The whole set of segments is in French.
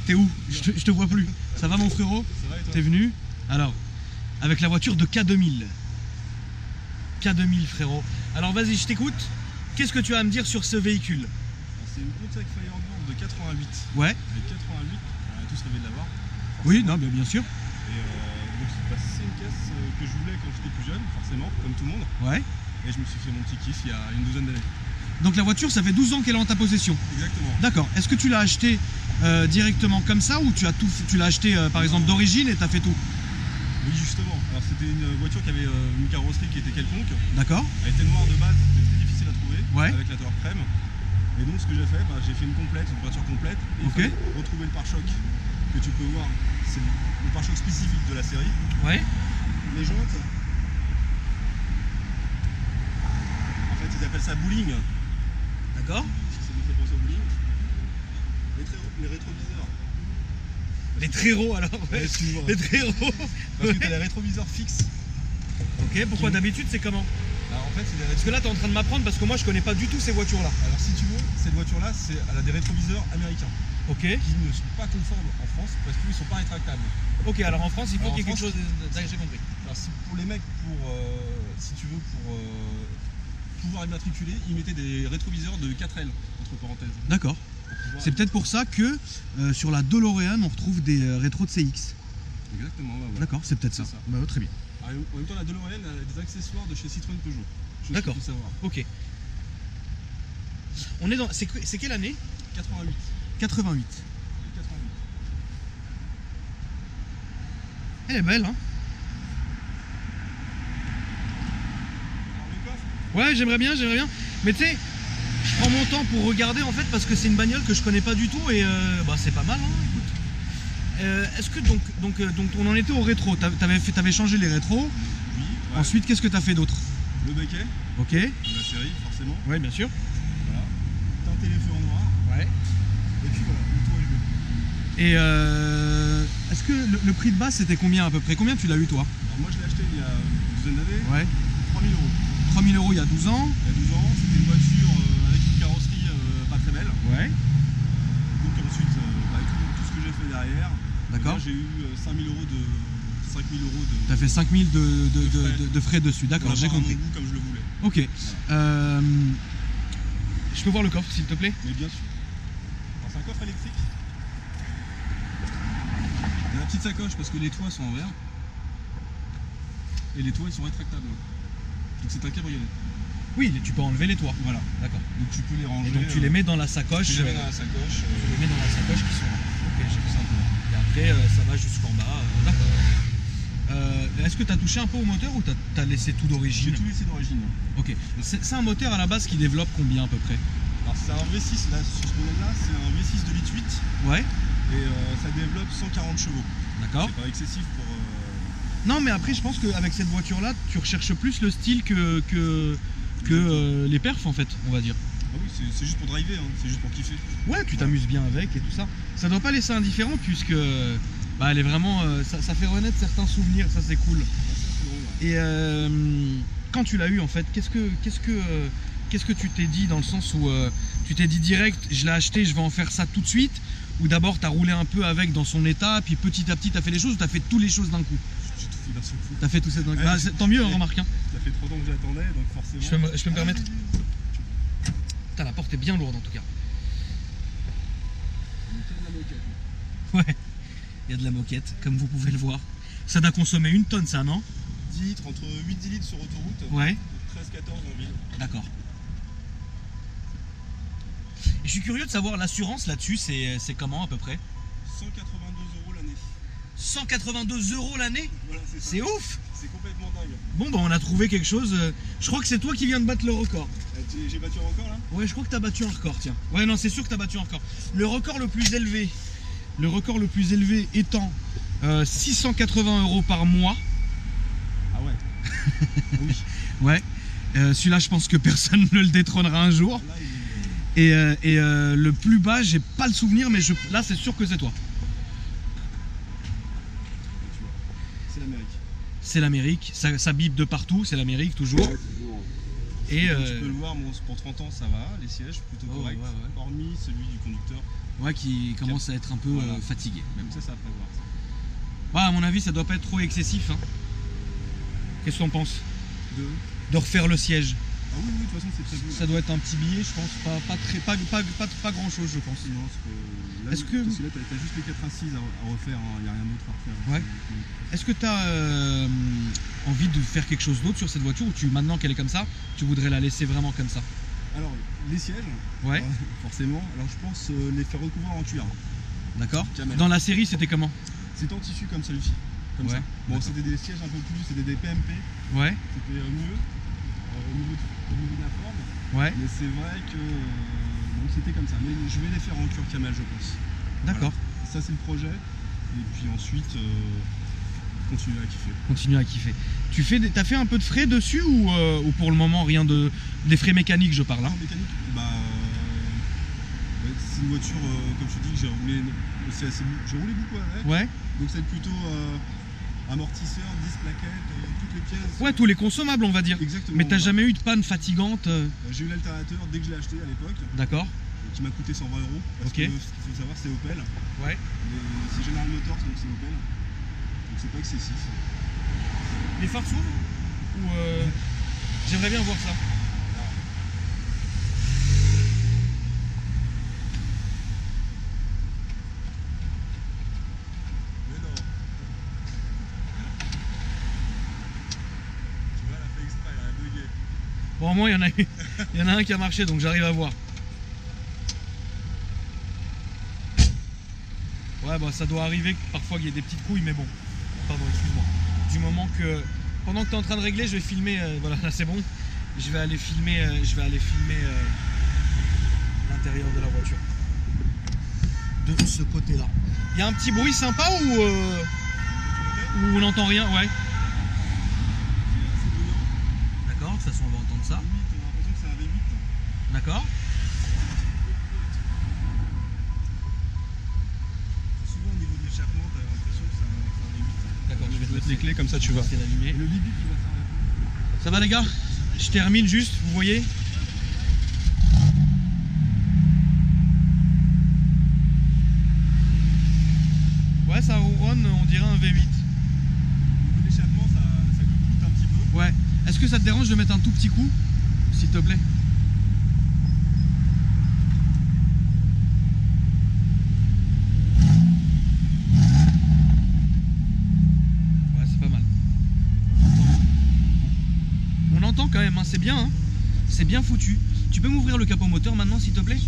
T'es où? Je te vois plus. Ça va mon frérot? Ça va et toi? T'es venu? Alors, avec la voiture de K2000. K2000 frérot. Alors vas-y, je t'écoute. Qu'est-ce que tu as à me dire sur ce véhicule? C'est une Pontiac Firebird de 88. Ouais. Avec 88, on a tous rêvé de l'avoir. Oui, non, mais bien sûr. Et donc c'est une caisse que je voulais quand j'étais plus jeune, forcément, comme tout le monde. Ouais. Et je me suis fait mon petit kiff il y a une douzaine d'années. Donc la voiture, ça fait 12 ans qu'elle est en ta possession. Exactement. D'accord. Est-ce que tu l'as acheté directement comme ça ou tu l'as acheté par exemple d'origine et tu as fait tout? Oui, justement. Alors c'était une voiture qui avait une carrosserie qui était quelconque. D'accord. Elle était noire de base, c'était très difficile à trouver, Ouais. avec la Tower Crème. Et donc ce que j'ai fait, j'ai fait une complète, une voiture complète. Et il fallait retrouver le pare-choc que tu peux voir. C'est le pare-choc spécifique de la série. Ouais. Les jantes, en fait ils appellent ça bowling. D'accord. Ça me fait penser au bowling. Les rétroviseurs. Les tréros alors. Ouais, excuse-moi. Les tréros. Parce que t'as les rétroviseurs fixes. Ok, pourquoi d'habitude c'est comment? Alors, en fait, c'est des Parce que là t'es en train de m'apprendre parce que moi je connais pas du tout ces voitures là. Alors si tu veux, cette voiture-là, elle a des rétroviseurs américains Ok. qui ne sont pas conformes en France parce qu'ils ne sont pas rétractables. Ok, alors en France il faut Alors, qu'il y ait en quelque chose France, j'ai compris. Alors pour les mecs, si tu veux, pour pouvoir immatriculer, ils mettaient des rétroviseurs de 4L, entre parenthèses. D'accord. C'est peut-être pour ça que sur la DeLorean on retrouve des rétros de CX. Exactement, bah voilà. D'accord, c'est peut-être ça. C'est ça. Bah, très bien. Alors, en même temps, la DeLorean a des accessoires de chez Citroën Peugeot. D'accord. Faut savoir. Ok. On est dans. C'est quelle année? 88. 88. 88. Elle est belle, hein? Alors le coffre, Ouais, j'aimerais bien. Mais tu sais, je prends mon temps pour regarder en fait parce que c'est une bagnole que je connais pas du tout et bah c'est pas mal, hein, écoute. Est-ce que donc on en était au rétro? T'avais changé les rétros. oui. Ouais. Ensuite, qu'est-ce que t'as fait d'autre? Le becquet Ok. de la série, forcément. Ouais, bien sûr. Voilà. Teinter les feux en noir. Ouais. Et puis voilà, le toit est bleu. Et est-ce que le prix de base c'était combien à peu près? Combien tu l'as eu toi? Alors moi je l'ai acheté il y a une douzaine d'années. Ouais. 3000 euros. 3000 € il y a 12 ans. Il y a 12 ans, c'était une voiture avec une carrosserie pas très belle. Ouais. Donc ensuite, avec tout ce que j'ai fait derrière, D'accord. j'ai eu 5000 euros de. 5000 euros de. T'as fait 5000 de frais dessus, d'accord, j'ai compris. Comme je le voulais. Ok. Je peux voir le coffre s'il te plaît? Mais bien sûr. Alors c'est un coffre électrique. Il y a la petite sacoche parce que les toits sont en verre. Et les toits ils sont rétractables. Donc c'est un cabriolet. Oui, tu peux enlever les toits. Voilà. D'accord. Donc tu peux les ranger. Et donc tu les mets dans la sacoche. Tu les mets dans la sacoche. Tu les mets dans la sacoche qui sont là. Ok, j'ai tout simplement. Et après ça va jusqu'en bas. D'accord. Est-ce que tu as touché un peu au moteur ou tu as laissé tout J'ai d'origine? tout laissé d'origine. Ok. C'est un moteur à la base qui développe combien à peu près? Alors c'est un V6, là, sur ce modèle-là, c'est un V6 de litre 8 Ouais. et ça développe 140 chevaux. D'accord. C'est pas excessif pour. Non, mais après je pense qu'avec cette voiture-là, tu recherches plus le style que les perfs en fait, on va dire. Ah oui, c'est juste pour driver, hein. C'est juste pour kiffer. Ouais, tu t'amuses bien avec et tout ça. Ça doit pas laisser indifférent puisque bah, elle est vraiment, ça fait renaître certains souvenirs, ça c'est cool. Ah, ça, c'est drôle, ouais. Et quand tu l'as eu en fait, qu'est-ce que tu t'es dit dans le sens où tu t'es dit direct, je l'ai acheté, je vais en faire ça tout de suite, ou d'abord tu as roulé un peu avec dans son état, puis petit à petit tu as fait les choses, ou tu as fait toutes les choses d'un coup? J'ai tout fait d'un seul coup. Tu as fait tout ça d'un coup. Ouais, Bah, tant mieux, ouais. remarque. Hein. Ça fait 3 ans que j'attendais, donc forcément. Je peux me permettre? Putain, la porte est bien lourde en tout cas. Ouais, il y a de la moquette, comme vous pouvez le voir. Ça doit consommer une tonne ça, non? 10 litres, entre 8 et 10 litres sur autoroute, Ouais. 13-14 en ville. D'accord. Et je suis curieux de savoir l'assurance là-dessus, c'est comment à peu près? 182 € l'année. 182 € l'année? Voilà, c'est ça. C'est ouf! C'est complètement dingue. Bon bah on a trouvé quelque chose, je crois que c'est toi qui viens de battre le record. J'ai battu un record là? Ouais, je crois que t'as battu un record, tiens. Ouais, non, c'est sûr que t'as battu un record. Le record le plus élevé étant 680 € par mois. Ah ouais. Ah oui. Ouais. Celui-là, je pense que personne ne le détrônera un jour. Là, il est... Et le plus bas, j'ai pas le souvenir, mais là, c'est sûr que c'est toi. Tu vois, c'est l'Amérique. C'est l'Amérique, ça bip de partout, c'est l'Amérique toujours. Ouais, toujours. Et tu peux le voir, bon, pour 30 ans ça va, les sièges plutôt corrects, ouais. hormis celui du conducteur Ouais, qui commence à être un peu fatigué. Même ça, ça à prévoir. Ouais, à mon avis, ça doit pas être trop excessif. Hein. Qu'est-ce que t'en penses de refaire le siège? Ah oui, de toute façon, c'est prévu. Ça doit être un petit billet, je pense. Pas grand chose, je pense. Non, parce que là, t'as juste les 4 assises à refaire, il n'y a rien d'autre à refaire. Ouais. Est-ce que tu as envie de faire quelque chose d'autre sur cette voiture, ou maintenant qu'elle est comme ça, tu voudrais la laisser vraiment comme ça? Alors, les sièges, ouais. Forcément. Alors, je pense les faire recouvrir en cuir. D'accord. Dans la série, c'était comment? C'était en tissu comme celui-ci. Comme ça. Bon, c'était des sièges un peu plus, c'était des PMP. Ouais. C'était mieux au niveau de la forme. Ouais. Mais c'est vrai que donc c'était comme ça. Mais je vais les faire en cuir camel, je pense. D'accord. Voilà. Ça, c'est le projet. Et puis ensuite, continuer à kiffer. Continuer à kiffer. T'as fait un peu de frais dessus ou pour le moment rien de. Des frais mécaniques, je parle. Hein. Mécanique, c'est une voiture, comme je te dis, que j'ai roulé. J'ai roulé beaucoup avec. Ouais. Donc c'est plutôt amortisseur, 10 plaquettes, toutes les pièces. Ouais, tous les consommables, on va dire. Exactement. Mais t'as jamais eu de panne fatigante? J'ai eu l'alternateur dès que je l'ai acheté à l'époque. D'accord. Qui m'a coûté 120 €. Parce que ce qu'il faut savoir, c'est Opel. Ouais. C'est General Motors, donc c'est Opel. Donc c'est pas excessif. Les phares s'ouvrent? Ou j'aimerais bien voir ça. Bon, au moins, il y en a un qui a marché, donc j'arrive à voir. Ouais, bah ça doit arriver parfois qu'il y ait des petites couilles, mais bon. Pardon, excuse-moi. Du moment que... Pendant que tu es en train de régler, je vais filmer... voilà, là c'est bon. Je vais aller filmer, l'intérieur de la voiture. De ce côté-là. Il y a un petit bruit sympa ou on n'entend rien? Ouais. D'accord, de toute façon on va entendre ça. D'accord. Souvent au niveau de l'échappement, tu as l'impression que c'est un V8. D'accord, je vais te mettre les clés comme ça, tu vois. C'est l'allumer. Le bip qui va faire. Ça va les gars? Je termine juste, vous voyez? Ouais, ça ronronne, on dirait un V8. Au niveau de l'échappement, ça coûte un petit peu. Ouais. Est-ce que ça te dérange de mettre un tout petit coup, s'il te plaît? Ouais, c'est pas mal. On entend quand même, hein. C'est bien, hein. C'est bien foutu. Tu peux m'ouvrir le capot moteur maintenant, s'il te plaît?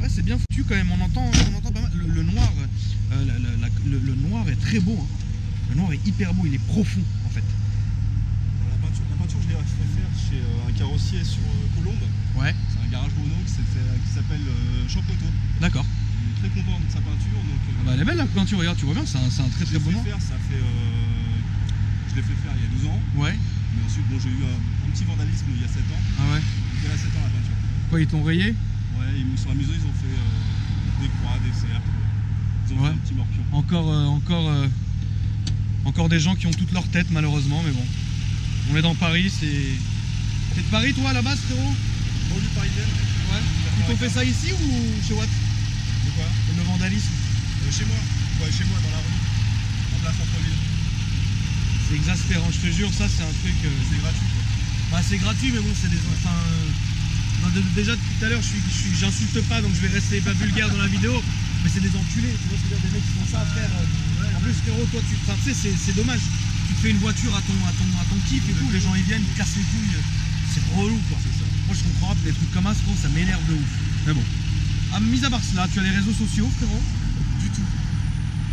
Ouais, c'est bien foutu quand même, on entend pas mal. Le noir, le noir est très beau, hein. Le noir est hyper beau, il est profond en fait. La peinture, je l'ai fait faire chez un carrossier sur Colombes. Ouais. C'est un garage Renault qui s'appelle Champoteau. D'accord. Il est très content de sa peinture. Donc, bah, elle est belle la peinture, regarde, tu vois bien, c'est un très très beau noir. Je l'ai fait faire il y a 12 ans. Ouais. Mais ensuite, bon, j'ai eu un petit vandalisme il y a 7 ans. Ah ouais. Donc elle a 7 ans la peinture. Quoi, ils t'ont rayé? Ouais, ils me sont amusés, ils ont fait des croix, des cercles. Ils ont fait un petit morpion. Encore des gens qui ont toute leur tête malheureusement, mais bon. On est dans Paris, c'est... T'es de Paris toi à la base, frérot? Banlieue parisienne. Ouais. Ils t'ont fait ça ici ou chez Watt? De quoi? Le vandalisme? Chez moi. Ouais, chez moi, dans la rue. En place centre-ville. C'est exaspérant, je te jure, ça c'est un truc... C'est gratuit quoi. Bah c'est gratuit, mais bon, c'est des... Enfin... déjà depuis tout à l'heure, j'insulte pas, donc je vais rester pas vulgaire dans la vidéo. Mais c'est des enculés, tu vois, c'est des mecs qui font ça à faire. En plus, frérot, toi, tu sais, c'est dommage. Tu te fais une voiture à ton kiff et tout, les gens ils viennent, ils te cassent les couilles. C'est relou quoi. Moi je comprends pas, des trucs comme ça, ça m'énerve de ouf. Mais bon. Mis à part cela, tu as les réseaux sociaux, frérot? Du tout.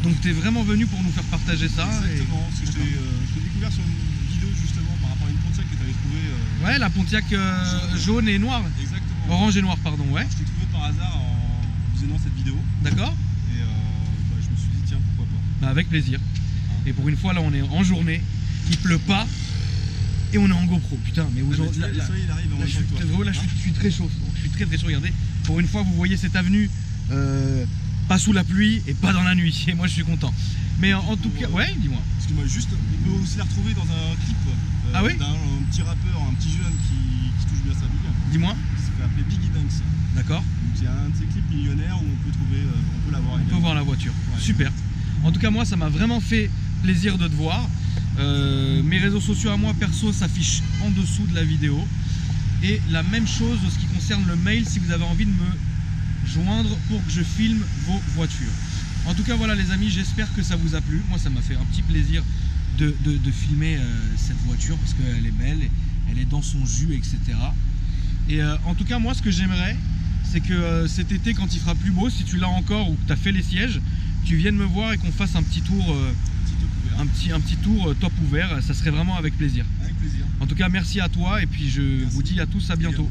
Donc t'es vraiment venu pour nous faire partager ça? Exactement, parce que je t'ai découvert sur une vidéo justement par rapport à une Pontiac que tu avais trouvée. Ouais, la Pontiac jaune et noire. Exactement. Orange et noir, pardon, ouais. Je t'ai trouvé par hasard en visionnant cette vidéo. D'accord. Et je me suis dit, tiens, pourquoi pas. Bah, avec plaisir. Et pour une fois, là, on est en journée, il pleut pas, et on est en GoPro. Putain, mais aujourd'hui, le soleil il arrive en là, je suis très chaud. Je suis très chaud. Regardez, pour une fois, vous voyez cette avenue, pas sous la pluie et pas dans la nuit. Et moi, je suis content. Mais en tout cas, ouais, dis-moi. Excuse-moi, juste, on peut aussi la retrouver dans un clip ah oui d'un petit rappeur, un petit jeune qui touche bien sa bille. Dis-moi. Qui s'est fait appeler Biggie Dunks. D'accord. Donc c'est un de ces clips millionnaires où on peut l'avoir. On peut voir la voiture. Ouais. Super. En tout cas, moi, ça m'a vraiment fait plaisir de te voir. Mes réseaux sociaux à moi, perso, s'affichent en dessous de la vidéo. Et la même chose en ce qui concerne le mail, si vous avez envie de me joindre pour que je filme vos voitures. En tout cas, voilà les amis, j'espère que ça vous a plu. Moi, ça m'a fait un petit plaisir de filmer cette voiture parce qu'elle est belle, elle est dans son jus, etc. Et en tout cas, moi, ce que j'aimerais, c'est que cet été, quand il fera plus beau, si tu l'as encore ou que tu as fait les sièges, tu viennes me voir et qu'on fasse un petit tour, un petit tour top ouvert. Ça serait vraiment avec plaisir. Avec plaisir. En tout cas, merci à toi et puis je vous dis à tous à bientôt.